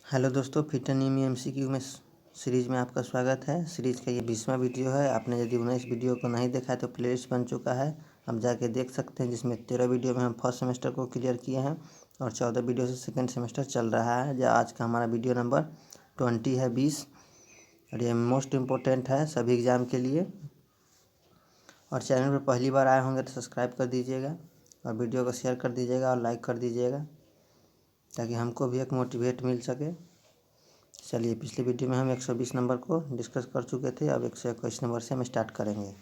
Hello दोस्तों, fit and new MCQ में series में आपका स्वागत है। सीरीज़ का ये 20वां वीडियो है। आपने यदि 19 वीडियो को नहीं देखा है तो प्लेलिस्ट बन चुका है, आप जाके देख सकते हैं, जिसमें 13 वीडियो में हम फर्स्ट सेमेस्टर को क्लियर किए हैं और 14 वीडियो से सेकंड सेमेस्टर चल रहा है। जो आज का हमारा वीडियो नंबर 20 है, 20, और ये मोस्ट इम्पोर्टेंट है सभी एग्ज़ाम के लिए। और चैनल पर पहली बार आए होंगे तो सब्सक्राइब कर दीजिएगा और वीडियो को शेयर कर दीजिएगा और लाइक कर दीजिएगा, ताकि हमको भी एक मोटिवेट मिल सके। चलिए, पिछले वीडियो में हम 120 नंबर को डिस्कस कर चुके थे। अब 121 नंबर से हम स्टार्ट करेंगे।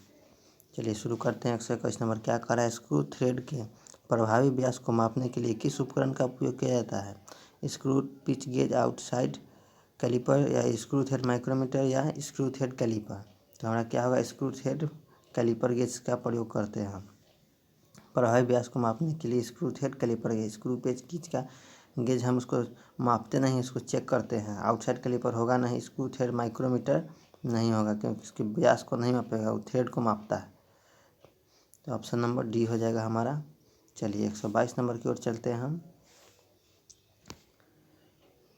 चलिए शुरू करते हैं। 121 नंबर क्या कर रहा है? स्क्रू थ्रेड के प्रभावी व्यास को मापने के लिए किस उपकरण का उपयोग किया जाता है? Screw pitch gauge, outside calliper, या स्क्रू थ्रेड माइक्रोमीटर, या स्क्रू थ्रेड कैलिपर। तो हमारा क्या होगा? स्क्रू थ्रेड कैलिपर गेज का प्रयोग करते हैं हम प्रभावी व्यास को मापने के लिए। Screw thread calliper gauge, screw pitch gauge का गेज हम उसको मापते नहीं, उसको चेक करते हैं। आउटसाइड कैलिपर होगा नहीं। स्क्रू थ्रेड माइक्रोमीटर नहीं होगा, क्योंकि उसके व्यास को नहीं मापेगा, वो थ्रेड को मापता है। तो ऑप्शन नंबर डी हो जाएगा हमारा। चलिए 122 नंबर की ओर चलते हैं हम।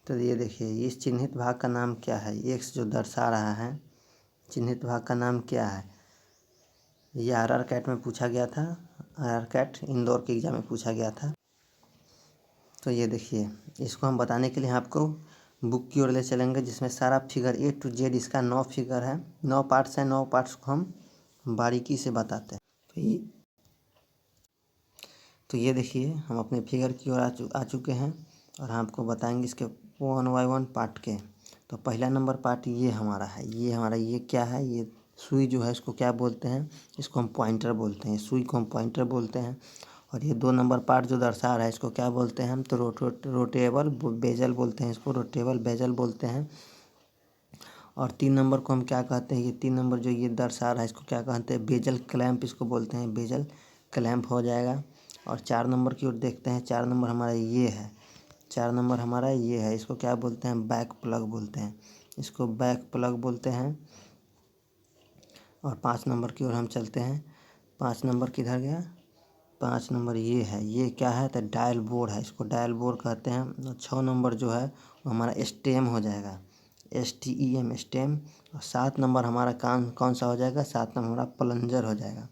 तो ये देखिए, इस चिन्हित भाग का नाम क्या है? एक्स जो दर्शा रहा है, चिन्हित भाग का नाम क्या है? ये RR कैट में पूछा गया था। RR कैट इंदौर के एग्जाम में पूछा गया था। तो ये देखिए, इसको हम बताने के लिए आपको बुक की ओर ले चलेंगे, जिसमें सारा फिगर A to Z, इसका 9 फिगर है, 9 पार्ट्स हैं। 9 पार्ट्स को हम बारीकी से बताते हैं। तो ये देखिए, हम अपने फिगर की ओर आ चुके हैं और हम आपको बताएंगे इसके 1 बाय 1 पार्ट के। तो पहला नंबर पार्ट ये हमारा है। ये क्या है? ये सुई जो है, इसको क्या बोलते हैं? इसको हम पॉइंटर बोलते हैं। सुई को हम पॉइंटर बोलते हैं। और ये 2 नंबर पार्ट जो दर्शा रहा है, इसको क्या बोलते हैं हम? तो रोटेबल बेजल बोलते हैं। इसको रोटेबल बेजल बोलते हैं। और 3 नंबर को हम क्या कहते हैं? ये 3 नंबर जो ये दर्शा रहा है, इसको क्या कहते हैं? बेजल क्लैंप इसको बोलते हैं। बेजल क्लैंप हो जाएगा। और 4 नंबर की ओर देखते हैं। 4 नंबर हमारा ये है। 4 नंबर हमारा ये है। इसको क्या बोलते हैं? बैक प्लग बोलते हैं। इसको बैक प्लग बोलते हैं। और 5 नंबर की ओर हम चलते हैं। 5 नंबर किधर गया? 5 नंबर ये है। ये क्या है? तो डायल बोर्ड है, इसको डायल बोर्ड कहते हैं। और 6 नंबर जो है वो हमारा स्टेम हो जाएगा, STEM स्टेम। और 7 नंबर हमारा कौन सा हो जाएगा? 7 नंबर हमारा प्लंजर हो जाएगा।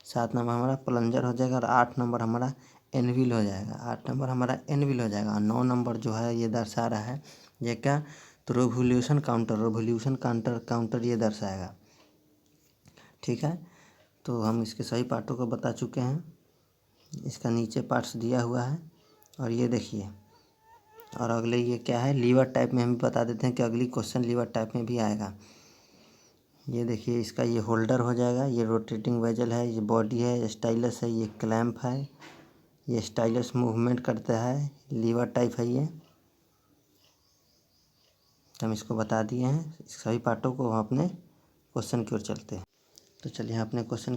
7 नंबर हमारा प्लंजर हो जाएगा। और 8 नंबर हमारा एनविल हो जाएगा। 8 नंबर हमारा एनविल हो जाएगा। और 9 नंबर जो है ये दर्शा रहा है, ये क्या? तो रिवोल्यूशन काउंटर ये दर्शाएगा। ठीक है, तो हम इसके सही पार्टों को बता चुके हैं। इसका नीचे पार्ट्स दिया हुआ है। और ये देखिए, और अगले ये क्या है? लीवर टाइप में हम बता देते हैं कि अगली क्वेश्चन लीवर टाइप में भी आएगा। ये देखिए, इसका ये होल्डर हो जाएगा। ये रोटेटिंग वेजल है। ये बॉडी है। स्टाइलस है। ये क्लैंप है। ये स्टाइलस मूवमेंट करता है। लीवर टाइप है ये। तो हम इसको बता दिए हैं। सभी पार्टों को हम अपने क्वेश्चन की ओर चलते हैं। तो चलिए, हम अपने क्वेश्चन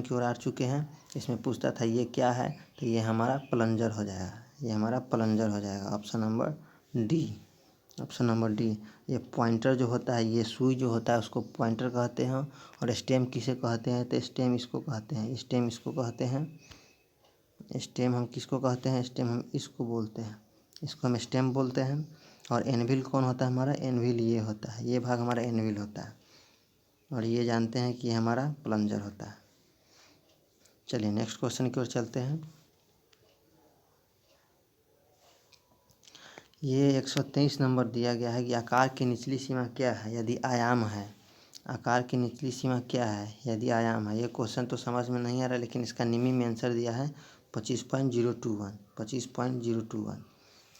की ओर आ चुके हैं। इसमें पूछता था ये क्या है? तो ये हमारा प्लंजर हो जाएगा। ये हमारा प्लंजर हो जाएगा। Option number D. Option number D. ये पॉइंटर जो होता है, ये सुई जो होता है, उसको पॉइंटर कहते हैं। और स्टेम किसे कहते हैं? तो स्टेम इसको कहते हैं। स्टेम इसको कहते हैं। स्टेम हम किसको कहते हैं? स्टेम हम इसको बोलते हैं। इसको हम स्टेम बोलते हैं। और एनविल कौन होता है हमारा? एनविल ये होता है। ये भाग हमारा एनविल होता है। और ये जानते हैं कि हमारा प्लंजर होता है। चलिए नेक्स्ट क्वेश्चन की ओर चलते हैं। ये 123 नंबर दिया गया है कि आकार की निचली सीमा क्या है यदि आयाम है? आकार की निचली सीमा क्या है यदि आयाम है? ये क्वेश्चन तो समझ में नहीं आ रहा, लेकिन इसका निमी में आंसर दिया है 25.021। 25.021।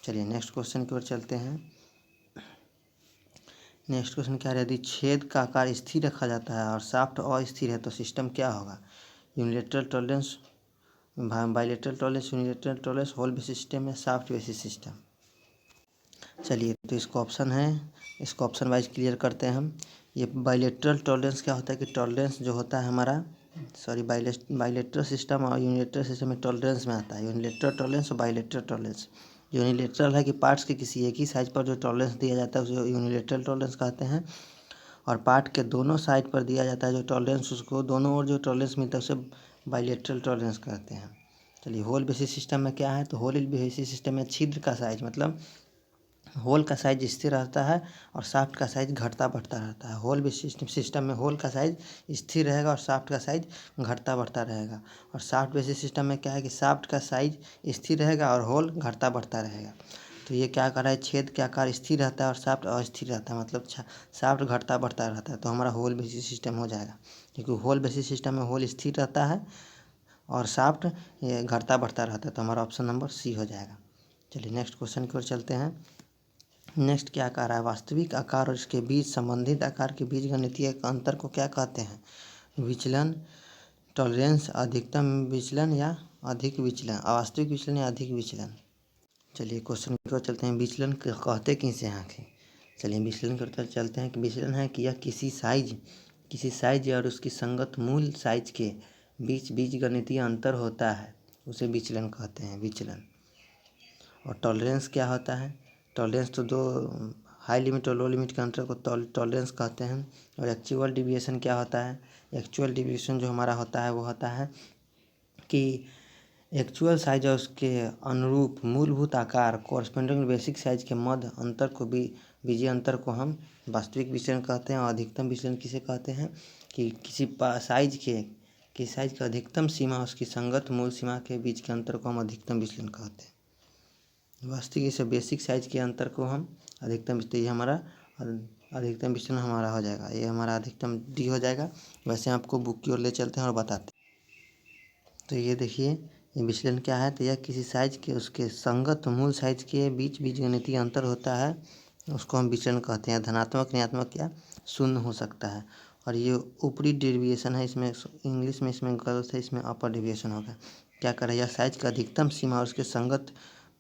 चलिए नेक्स्ट क्वेश्चन की ओर चलते हैं। नेक्स्ट क्वेश्चन क्या है? यदि छेद का आकार स्थिर रखा जाता है और शाफ्ट अस्थिर है तो सिस्टम क्या होगा? Unilateral tolerance, bilateral tolerance, unilateral tolerance, hole basis system या शाफ्ट बेसिस सिस्टम। चलिए, तो इसको ऑप्शन है, इसको ऑप्शन वाइज क्लियर करते हैं हम। ये बाइलेटरल टॉलरेंस क्या होता है कि टॉलरेंस जो होता है हमारा, बाइलेटरल सिस्टम और यूनिलेटरल सिस्टम में टॉलरेंस में आता है। यूनिलेटरल टॉलरेंस और बाइलेटरल टॉलरेंस। यूनिलेटरल है कि पार्ट्स के किसी एक ही साइज पर जो टॉलरेंस दिया जाता है उसे यूनिलेटरल टॉलरेंस कहते हैं। और पार्ट के दोनों साइड पर दिया जाता है जो टॉलरेंस, उसको दोनों ओर जो टॉलरेंस मिलता है उसे बाइलेटरल टॉलरेंस कहते हैं। चलिए, होल बेसिस सिस्टम में क्या है? तो होल बेसिस सिस्टम में छिद्र का साइज, मतलब होल का साइज स्थिर रहता है और शाफ्ट का साइज घटता बढ़ता रहता है। होल बेसिस सिस्टम में होल का साइज स्थिर रहेगा और शाफ्ट का साइज घटता बढ़ता रहेगा। और शाफ्ट बेसिस सिस्टम में क्या है कि शाफ्ट का साइज स्थिर रहेगा और होल घटता बढ़ता रहेगा। तो ये क्या कर रहा है, छेद के आकार स्थिर रहता है और शाफ्ट अस्थिर रहता है, मतलब शाफ्ट घटता बढ़ता रहता है। तो हमारा होल बेसिस सिस्टम हो जाएगा, क्योंकि होल बेसिस सिस्टम में होल स्थिर रहता है और शाफ्ट ये घटता बढ़ता रहता है। तो हमारा ऑप्शन नंबर सी हो जाएगा। चलिए नेक्स्ट क्वेश्चन की ओर चलते हैं। नेक्स्ट क्या कह रहा है, वास्तविक आकार और इसके बीच संबंधित आकार के बीच गणितीय अंतर को क्या कहते हैं? विचलन, टॉलरेंस, अधिकतम विचलन या अधिक विचलन, अवास्तविक विचलन या अधिक विचलन। चलिए क्वेश्चन की ओर चलते हैं। विचलन कहते किसे हैं आखिर? चलिए विचलन की ओर चलते हैं कि विचलन है कि यह किसी साइज और उसकी संगत मूल साइज के बीच गणितीय अंतर होता है, उसे विचलन कहते हैं, विचलन। और टॉलरेंस क्या होता है? टॉलरेंस तो दो हाई लिमिट और लो लिमिट के अंतर को टॉलरेंस कहते हैं। और एक्चुअल डिविएशन क्या होता है? एक्चुअल डिविएशन जो हमारा होता है वो होता है कि एक्चुअल साइज और उसके अनुरूप मूलभूत आकार कॉरस्पॉन्डिंग बेसिक साइज के मध्य अंतर को बीजीय अंतर को हम वास्तविक विचलन कहते हैं। और अधिकतम विचलन किसे कहते हैं? कि किसी साइज की अधिकतम सीमा उसकी संगत मूल सीमा के बीच के अंतर को हम अधिकतम विचलन कहते हैं। वास्तविक से बेसिक साइज के अंतर को हम अधिकतम, ये हमारा अधिकतम विचलन हमारा हो जाएगा, ये हमारा अधिकतम डी हो जाएगा। वैसे आपको बुक की ओर ले चलते हैं और बताते हैं। तो ये देखिए ये विचलन क्या है, तो यह किसी साइज के उसके संगत मूल साइज के बीच गणितीय अंतर होता है, उसको हम विचलन कहते हैं। धनात्मक, ऋणात्मक या शून्य हो सकता है। और ये ऊपरी डेविएशन है, इसमें इंग्लिश में इसमें गलत है, इसमें अपर डेविएशन होगा। क्या कर रहा है, यह साइज का अधिकतम सीमा और उसके संगत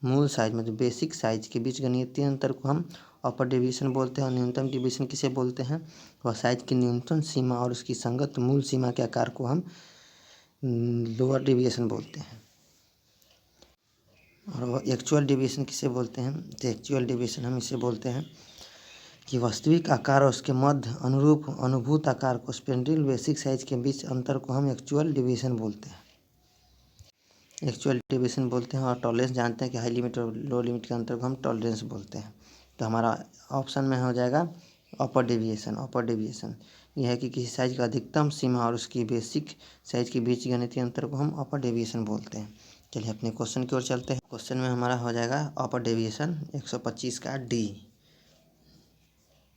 मूल साइज मतलब बेसिक साइज के बीच गणितीय अंतर को हम अपर डेविएशन बोलते हैं। और न्यूनतम डेविएशन किसे बोलते हैं? वह साइज की न्यूनतम सीमा और उसकी संगत मूल सीमा के आकार को हम लोअर डेविएशन बोलते हैं। और वह एक्चुअल डेविएशन किसे बोलते हैं? तो एक्चुअल डेविएशन हम इसे बोलते हैं कि वास्तविक आकार और उसके मध्य अनुरूप अनुभूत आकार को स्पेंड्रिल बेसिक साइज के बीच अंतर को हम एक्चुअल डेविएशन बोलते हैं, एक्चुअल डेविएशन बोलते हैं। और टॉलरेंस जानते हैं कि हाई लिमिट और लो लिमिट के अंतर को हम टॉलरेंस बोलते हैं। तो हमारा ऑप्शन में हो जाएगा अपर डेविएशन। अपर डेविएशन यह है कि किसी साइज का अधिकतम सीमा और उसकी बेसिक साइज के बीच गणितीय अंतर को हम अपर डेविएशन बोलते हैं। चलिए अपने क्वेश्चन की ओर चलते हैं। क्वेश्चन में हमारा हो जाएगा अपर डेविएशन 125 का डी,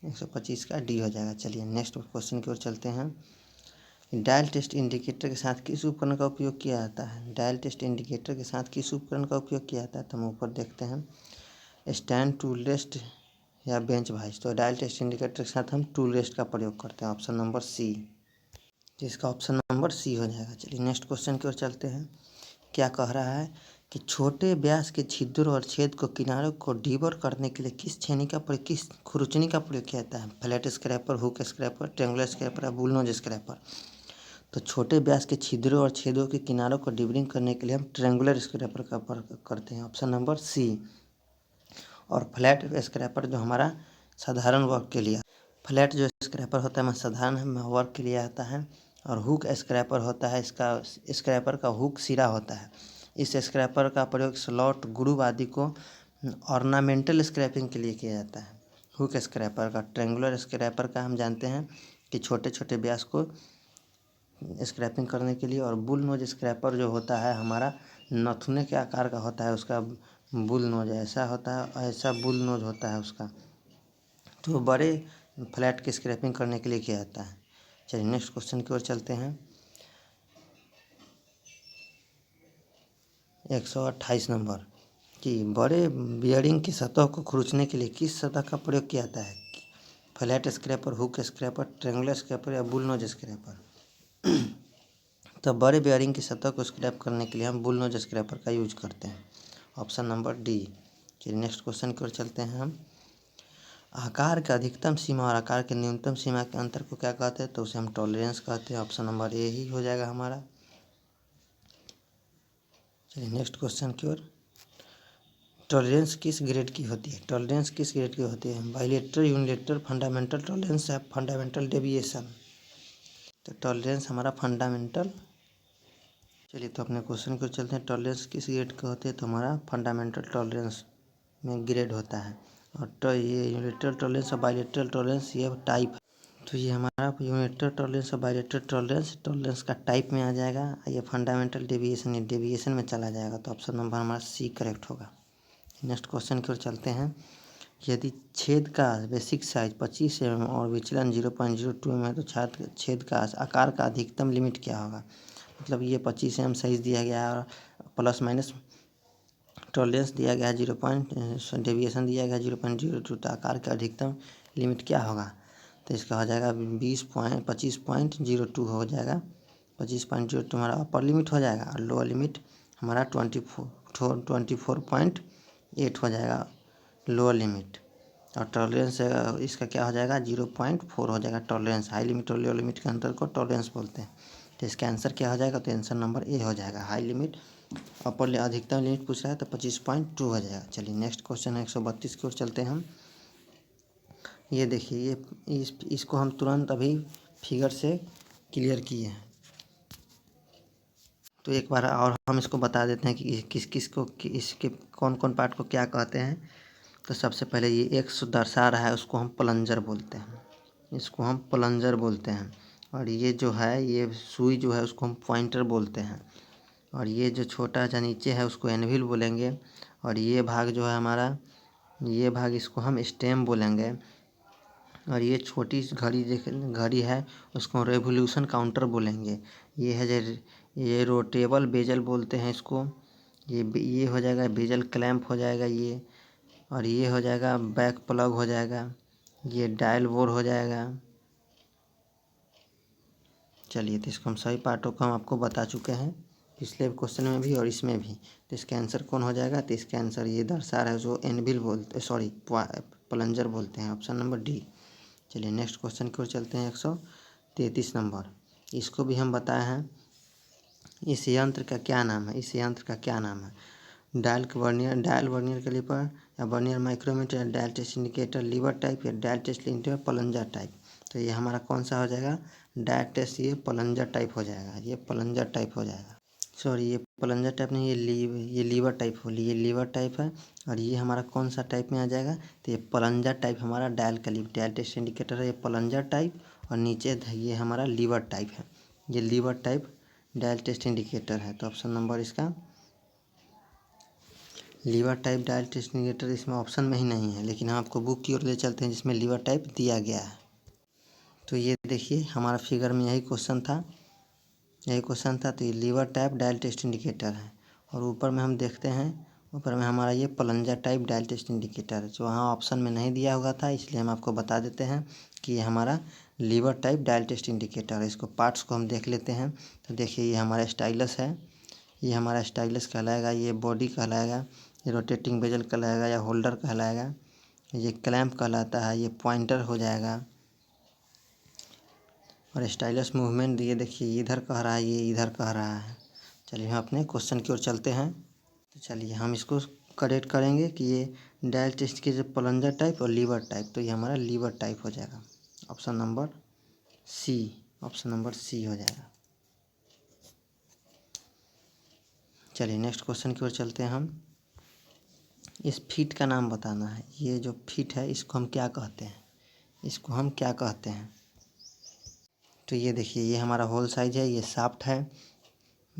125 का डी हो जाएगा। चलिए नेक्स्ट क्वेश्चन की ओर चलते हैं। डायल टेस्ट इंडिकेटर के साथ किस उपकरण का उपयोग किया जाता है? डायल टेस्ट इंडिकेटर के साथ किस उपकरण का उपयोग किया जाता है? तो हम ऊपर देखते हैं, स्टैंड, टूल रेस्ट या बेंच वाइज। तो डायल टेस्ट इंडिकेटर के साथ हम टूल रेस्ट का प्रयोग करते हैं, ऑप्शन नंबर सी, जिसका ऑप्शन नंबर सी हो जाएगा। चलिए नेक्स्ट क्वेश्चन की ओर चलते हैं। क्या कह रहा है कि छोटे व्यास के छिद्रों और छेद को किनारों को डीबर करने के लिए किस खुरचनी का प्रयोग किया जाता है? Flat scraper, hook scraper, triangular scraper या बुलनोज स्क्रैपर। तो छोटे व्यास के छिद्रों और छेदों के किनारों को डिबरिंग करने के लिए हम ट्रेंगुलर स्क्रैपर का प्रयोग करते हैं, ऑप्शन नंबर सी। और फ्लैट स्क्रैपर जो हमारा साधारण वर्क के लिए, फ्लैट जो स्क्रैपर होता है हमारा साधारण वर्क के लिए आता है। और हुक स्क्रैपर होता है, इसका स्क्रैपर का हुक सिरा होता है। इस स्क्रैपर का प्रयोग स्लॉट, ग्रूव आदि को ऑर्नामेंटल स्क्रैपिंग के लिए किया जाता है। हुक स्क्रैपर का, ट्रेंगुलर स्क्रैपर का हम जानते हैं कि छोटे छोटे व्यास को स्क्रैपिंग करने के लिए। और बुल नोज स्क्रैपर जो होता है हमारा नथुने के आकार का होता है, उसका बुल नोज ऐसा होता है, ऐसा बुल नोज होता है उसका, तो बड़े फ्लैट की स्क्रैपिंग करने के लिए किया जाता है। चलिए नेक्स्ट क्वेश्चन की ओर चलते हैं। 128 नंबर कि बड़े बियरिंग की सतह को खरोंचने के लिए किस सतह का प्रयोग किया जाता है? Flat scraper, hook scraper, triangular scraper या बुल नोज स्क्रैपर। तो बड़े बेयरिंग की सतह को स्क्रैप करने के लिए हम बुल नोज स्क्रैपर का यूज करते हैं, ऑप्शन नंबर डी। चलिए नेक्स्ट क्वेश्चन की ओर चलते हैं हम। आकार के अधिकतम सीमा और आकार के न्यूनतम सीमा के अंतर को क्या कहते हैं? तो उसे हम टॉलरेंस कहते हैं, ऑप्शन नंबर ए ही हो जाएगा हमारा। चलिए नेक्स्ट क्वेश्चन की ओर। टॉलरेंस किस ग्रेड की होती है? टॉलरेंस किस ग्रेड की होती है? बाइलेटरल, यूनिलेटरल, फंडामेंटल टॉलरेंस या फंडामेंटल डेविएशन। तो टॉलरेंस हमारा फंडामेंटल। चलिए तो अपने क्वेश्चन को चलते हैं। टॉलरेंस किस ग्रेड का होते हैं? तो हमारा फंडामेंटल टॉलरेंस में ग्रेड होता है। और ये यूनिलेटरल टॉलरेंस और बायलेटरल टॉलरेंस ये टाइप है। तो ये हमारा यूनिलेटरल टॉलरेंस और बायलेटरल टॉलरेंस का टाइप में आ जाएगा। ये फंडामेंटल डेविएशन में चला जाएगा। तो ऑप्शन नंबर हमारा सी करेक्ट होगा। नेक्स्ट क्वेश्चन की ओर चलते हैं। यदि छेद का बेसिक साइज 25 mm और विचलन 0.02 mm है तो छेद का आकार का अधिकतम लिमिट क्या होगा। मतलब ये 25 mm साइज दिया गया है और प्लस माइनस टॉलरेंस दिया गया है, डेविएशन दिया गया 0.02, तो आकार का अधिकतम लिमिट क्या होगा। तो इसका हो जाएगा 25.02 हो जाएगा। 25.02 हमारा अपर लिमिट हो जाएगा और लोअर लिमिट हमारा 24.8 हो जाएगा लोअर लिमिट। और टॉलरेंस इसका क्या हो जाएगा 0.4 हो जाएगा टॉलरेंस। हाई लिमिट और लोअर लिमिट के अंतर को टॉलरेंस बोलते हैं। तो इसका आंसर क्या हो जाएगा, तो आंसर नंबर ए हो जाएगा। हाई लिमिट अपर अधिकतम लिमिट पूछ रहा है तो 25.2 हो जाएगा। चलिए नेक्स्ट क्वेश्चन है 132 की ओर चलते हैं हम। ये देखिए इसको हम तुरंत अभी फिगर से क्लियर किए हैं। तो एक बार और हम इसको बता देते हैं कि किस को इसके कौन कौन पार्ट को क्या कहते हैं। तो सबसे पहले ये एक्स दर्शा रहा है उसको हम प्लंजर बोलते हैं, इसको हम प्लंजर बोलते हैं। और ये जो है ये सुई जो है उसको हम पॉइंटर बोलते हैं। और ये जो छोटा सा नीचे है उसको एनविल बोलेंगे। और ये भाग जो है हमारा ये भाग इसको हम स्टेम बोलेंगे। और ये छोटी घड़ी है उसको रेवोल्यूशन काउंटर बोलेंगे। ये है ये रोटेबल बेजल बोलते हैं इसको। ये हो जाएगा बेजल क्लैंप हो जाएगा ये। और ये हो जाएगा बैक प्लग हो जाएगा। ये डायल बोर हो जाएगा। चलिए तो इसको हम सभी पार्टों को हम आपको बता चुके हैं पिछले क्वेश्चन में भी और इसमें भी। तो इसका आंसर कौन हो जाएगा, तो इसका आंसर ये दर्शा रहा है जो एनविल बोलते प्लंजर बोलते हैं, ऑप्शन नंबर डी। चलिए नेक्स्ट क्वेश्चन की ओर चलते हैं 133 नंबर। इसको भी हम बताए हैं। इस यंत्र का क्या नाम है, इस यंत्र का क्या नाम है। डायल वर्नियर कैलिपर या वर्नियर माइक्रोमीटर या dial test indicator lever type या dial test indicator plunger type. तो ये हमारा कौन सा हो जाएगा, डायल टेस्ट ये प्लंजर टाइप हो जाएगा। ये प्लंजर टाइप हो जाएगा। सॉरी ये प्लंजर टाइप नहीं, ये लीवर टाइप हो, ये लीवर टाइप है। और ये हमारा कौन सा टाइप में आ जाएगा, तो ये प्लंजर टाइप हमारा डायल टेस्ट इंडिकेटर है ये प्लंजर टाइप। और नीचे ये हमारा लीवर टाइप है, ये lever type dial test indicator है। तो ऑप्शन नंबर इसका lever type dial test indicator इसमें ऑप्शन में ही नहीं है, लेकिन हम आपको बुक की ओर ले चलते हैं जिसमें लीवर टाइप दिया गया है। तो ये देखिए हमारा फिगर में यही क्वेश्चन था। तो ये lever type dial test indicator है। और ऊपर में हम देखते हैं ऊपर में हमारा ये plunger type dial test indicator है, जो वहाँ ऑप्शन में नहीं दिया हुआ था, इसलिए हम आपको बता देते हैं कि ये हमारा lever type dial test indicator है। इसको पार्ट्स को हम देख लेते हैं। तो देखिए ये हमारा स्टाइलस है, ये हमारा स्टाइलस कहलाएगा। ये बॉडी कहलाएगा, ये रोटेटिंग बेजल कहलाएगा या होल्डर कहलाएगा। ये क्लैंप कहलाता है, ये पॉइंटर हो जाएगा। और स्टाइलस मूवमेंट ये देखिए ये इधर कह रहा है, ये इधर कह रहा है। चलिए हम अपने क्वेश्चन की ओर चलते हैं। तो चलिए हम इसको करेक्ट करेंगे कि ये डायल टेस्ट के जो प्लंजर टाइप और लीवर टाइप, तो ये हमारा लीवर टाइप हो जाएगा। ऑप्शन नंबर सी हो जाएगा। चलिए नेक्स्ट क्वेश्चन की ओर चलते हैं हम। इस फीट का नाम बताना है। ये जो फीट है इसको हम क्या कहते हैं, इसको हम क्या कहते हैं। तो ये देखिए ये हमारा होल साइज है, ये शाफ्ट है।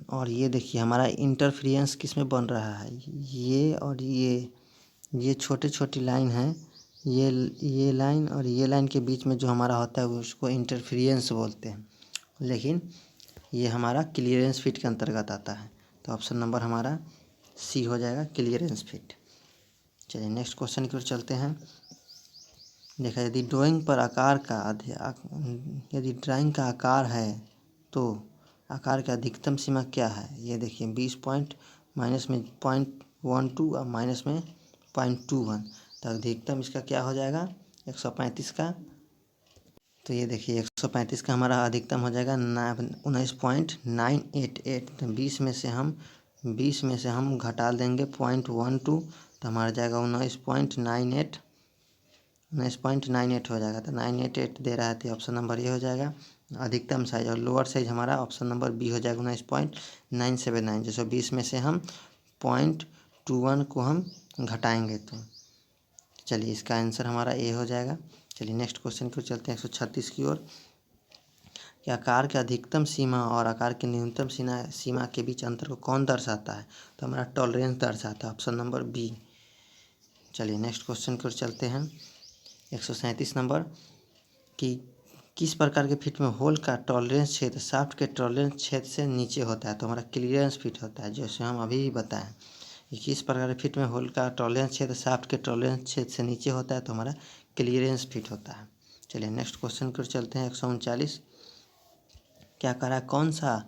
और ये देखिए हमारा इंटरफेरेंस किस में बन रहा है, ये और ये छोटी छोटी लाइन है। ये लाइन और ये लाइन के बीच में जो हमारा होता है उसको इंटरफेरेंस बोलते हैं, लेकिन ये हमारा क्लियरेंस फिट के अंतर्गत आता है। तो ऑप्शन नंबर हमारा सी हो जाएगा, क्लियरेंस फिट। चलिए नेक्स्ट क्वेश्चन की ओर चलते हैं। देखा यदि ड्राइंग का आकार है तो आकार की अधिकतम सीमा क्या है। ये देखिए 20 पॉइंट माइनस में 0.12 और माइनस में 0.21, तो अधिकतम इसका क्या हो जाएगा 135 का। तो ये देखिए 135 का हमारा अधिकतम हो जाएगा 19.988। तो 20 में से हम घटा देंगे 0.12, तो हमारा जाएगा 19.98 हो जाएगा। तो 988 दे रहा है, तो ऑप्शन नंबर ये हो जाएगा अधिकतम साइज। और लोअर साइज हमारा ऑप्शन नंबर बी हो जाएगा 19.979। जैसे 20 में से हम 0.21 को हम घटाएंगे तो चलिए इसका आंसर हमारा ए हो जाएगा। चलिए नेक्स्ट क्वेश्चन की ओर चलते हैं 136 की ओर। कि आकार के अधिकतम सीमा और आकार की न्यूनतम सीमा के बीच अंतर को कौन दर्शाता है? तो हमारा टॉलरेंस दर्शाता है, ऑप्शन नंबर बी। चलिए नेक्स्ट क्वेश्चन की ओर चलते हैं 137 नंबर। कि किस प्रकार के फिट में होल का टॉलरेंस क्षेत्र शाफ्ट के टॉलरेंस क्षेत्र से नीचे होता है? तो हमारा क्लियरेंस फिट होता है, जैसे हम अभी ही बताएं कि किस प्रकार के फिट में होल का टॉलरेंस क्षेत्र शाफ्ट के टॉलरेंस क्षेत्र से नीचे होता है, तो हमारा क्लियरेंस फिट होता है। चलिए नेक्स्ट क्वेश्चन की ओर चलते हैं 139। क्या कह रहा है? कौन सा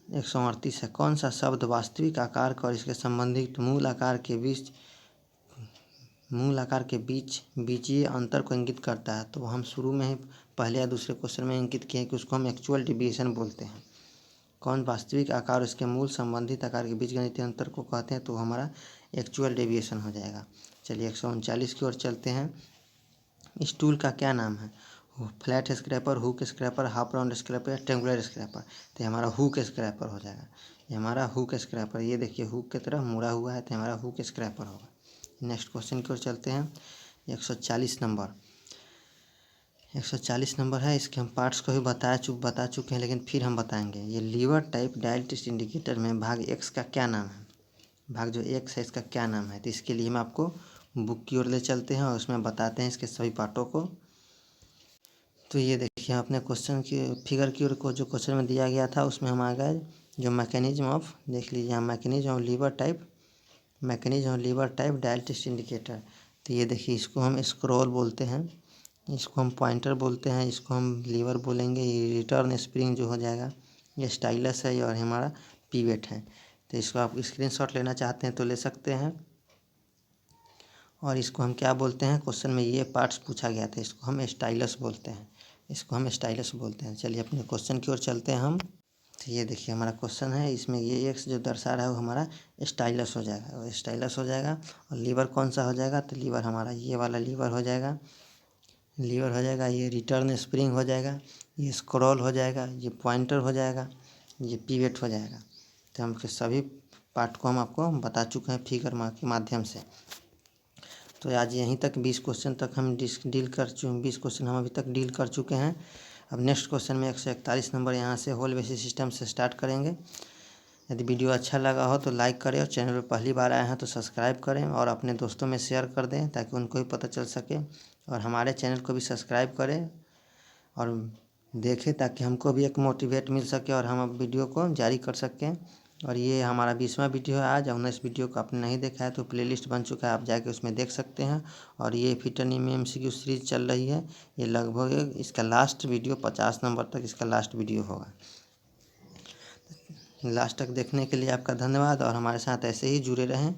138 है, कौन सा शब्द वास्तविक आकार का और इसके संबंधित मूल आकार के बीच बीजीय अंतर को इंगित करता है? तो हम शुरू में ही पहले या दूसरे क्वेश्चन में इंगित किए हैं कि उसको हम एक्चुअल डेविएशन बोलते हैं। कौन वास्तविक आकार और इसके मूल संबंधित आकार के बीच गणितीय अंतर को कहते हैं? तो हमारा एक्चुअल डेविएशन हो जाएगा। चलिए 139 की ओर चलते हैं। इस टूल का क्या नाम है? Flat scraper, hook scraper, half round scraper या ट्रेंगुलर स्क्रैपर? तो हमारा हुक स्क्रैपर हो जाएगा। ये हमारा हुक स्क्रैपर, ये देखिए हुक की तरह मुड़ा हुआ है, तो हमारा हुक स्क्रैपर होगा। नेक्स्ट क्वेश्चन की ओर चलते हैं 140 नंबर। 140 नंबर है, इसके हम पार्ट्स को भी बता चुके हैं, लेकिन फिर हम बताएंगे। ये lever type dial test indicator में भाग एक्स का क्या नाम है? भाग जो एक्स है इसका क्या नाम है? तो इसके लिए हम आपको बुक की ओर ले चलते हैं और उसमें बताते हैं इसके सभी पार्टों को। तो ये देखिए अपने क्वेश्चन की फिगर की ओर को जो क्वेश्चन में दिया गया था उसमें हम आ गए जो मैकेनिज्म ऑफ, देख लीजिए यहाँ mechanism of lever type dial test indicator. तो ये देखिए इसको हम स्क्रॉल बोलते हैं, इसको हम पॉइंटर बोलते हैं, इसको हम लीवर बोलेंगे। ये रिटर्न स्प्रिंग जो हो जाएगा, ये स्टाइलस है और हमारा पीवेट है। तो इसको आप स्क्रीनशॉट लेना चाहते हैं तो ले सकते हैं। और इसको हम क्या बोलते हैं? क्वेश्चन में ये पार्ट्स पूछा गया था, इसको हम स्टाइलस बोलते हैं। चलिए अपने क्वेश्चन की ओर चलते हैं हम। तो ये देखिए हमारा क्वेश्चन है, इसमें ये एक्स जो दर्शा रहा है वो हमारा स्टाइलस हो जाएगा। और लीवर कौन सा हो जाएगा? तो लीवर हमारा ये वाला लीवर हो जाएगा। ये रिटर्न स्प्रिंग हो जाएगा, ये स्क्रॉल हो जाएगा, ये पॉइंटर हो जाएगा, ये पीवेट हो जाएगा। तो हम सभी पार्ट को हम आपको बता चुके हैं फिगर के माध्यम से। तो आज यहीं तक 20 क्वेश्चन तक हम 20 क्वेश्चन हम अभी तक डील कर चुके हैं। अब नेक्स्ट क्वेश्चन में 141 नंबर यहाँ से होल बेसिस सिस्टम से स्टार्ट करेंगे। यदि वीडियो अच्छा लगा हो तो लाइक करें और चैनल पर पहली बार आए हैं तो सब्सक्राइब करें और अपने दोस्तों में शेयर कर दें ताकि उनको भी पता चल सके। और हमारे चैनल को भी सब्सक्राइब करें और देखें ताकि हमको भी एक मोटिवेट मिल सके और हम अब वीडियो को जारी कर सकें। और ये हमारा 20वां वीडियो है आज। 19 वीडियो को आपने नहीं देखा है तो प्लेलिस्ट बन चुका है, आप जाके उसमें देख सकते हैं। और ये फिट एंड MCQ सीरीज चल रही है, ये लगभग इसका लास्ट वीडियो 50 नंबर तक इसका लास्ट वीडियो होगा। लास्ट तक देखने के लिए आपका धन्यवाद और हमारे साथ ऐसे ही जुड़े रहें।